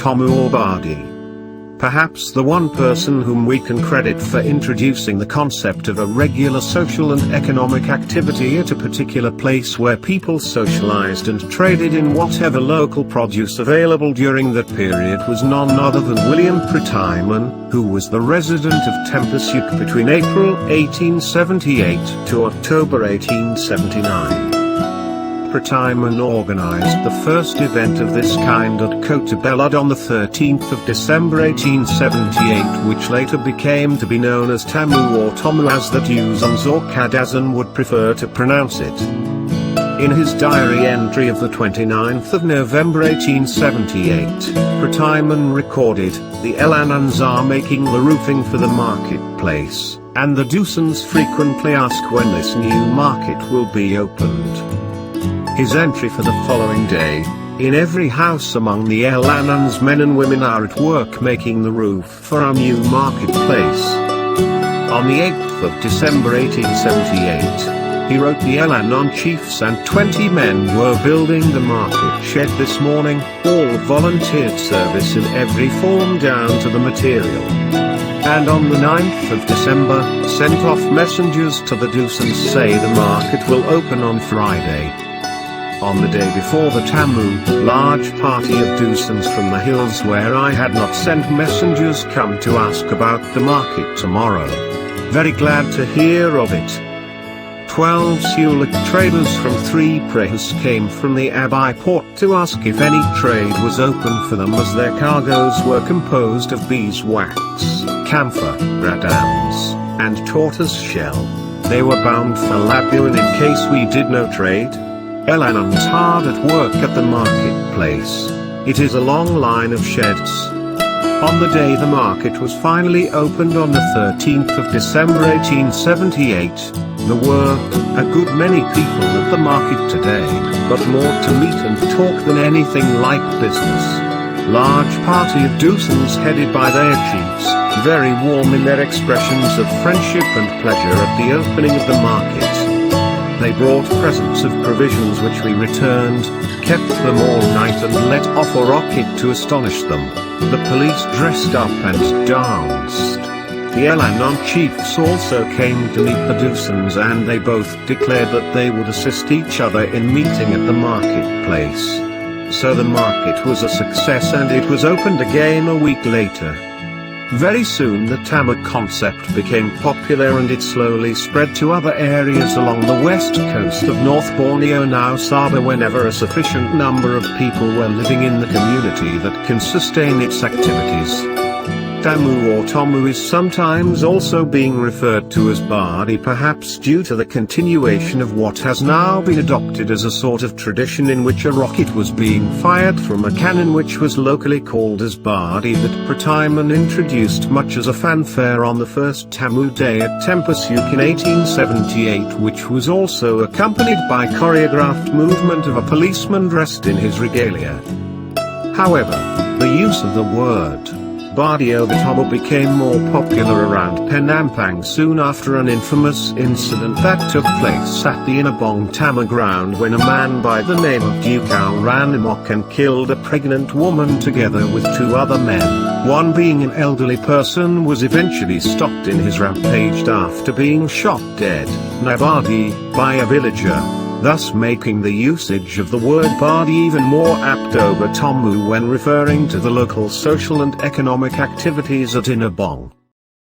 Tomu or Badi. Perhaps the one person whom we can credit for introducing the concept of a regular social and economic activity at a particular place where people socialized and traded in whatever local produce available during that period was none other than William Prettyman, who was the resident of Tempus-Uc between April 1878 to October 1879. Prettyman organized the first event of this kind at Kota Belud on the 13th of December 1878, which later became to be known as Tamu or Tomu, as the Dusans or Kadazan would prefer to pronounce it. In his diary entry of the 29th of November 1878, Prettyman recorded, "The Elanans are making the roofing for the marketplace, and the Dusans frequently ask when this new market will be opened." His entry for the following day: "In every house among the Elanans men and women are at work making the roof for our new marketplace." On the 8th of December 1878, he wrote, "The Elanan chiefs and 20 men were building the market shed this morning, all volunteered service in every form down to the material. And on the 9th of December, sent off messengers to the Dusans say the market will open on Friday." On the day before the Tamu, large party of Dusans from the hills where I had not sent messengers come to ask about the market tomorrow. Very glad to hear of it. 12 Suluk traders from 3 prahus came from the Abai port to ask if any trade was open for them, as their cargoes were composed of beeswax, camphor, radams, and tortoise shell. They were bound for Labuan in case we did no trade. Elanans hard at work at the marketplace. It is a long line of sheds. On the day the market was finally opened on the 13th of December 1878, there were a good many people at the market today, but more to meet and talk than anything like business. Large party of Dusans headed by their chiefs, very warm in their expressions of friendship and pleasure at the opening of the market. They brought presents of provisions which we returned, kept them all night and let off a rocket to astonish them. The police dressed up and danced. The Elanan chiefs also came to meet the Dusans, and they both declared that they would assist each other in meeting at the marketplace. So the market was a success and it was opened again a week later. Very soon the Tamu concept became popular and it slowly spread to other areas along the west coast of North Borneo, now Sabah, whenever a sufficient number of people were living in the community that can sustain its activities. Tamu or Tomu is sometimes also being referred to as Badi, perhaps due to the continuation of what has now been adopted as a sort of tradition, in which a rocket was being fired from a cannon which was locally called as Badi, that Prettyman introduced much as a fanfare on the first Tamu day at Tempus-Uc in 1878, which was also accompanied by choreographed movement of a policeman dressed in his regalia. However, the use of the word Badi over Tomu became more popular around Penampang soon after an infamous incident that took place at the Inabong Tamu ground, when a man by the name of Dukau ran amok and killed a pregnant woman together with 2 other men. One, being an elderly person, was eventually stopped in his rampage after being shot dead, Nabadi, by a villager, thus making the usage of the word Badi even more apt over Tomu when referring to the local social and economic activities at Inabong.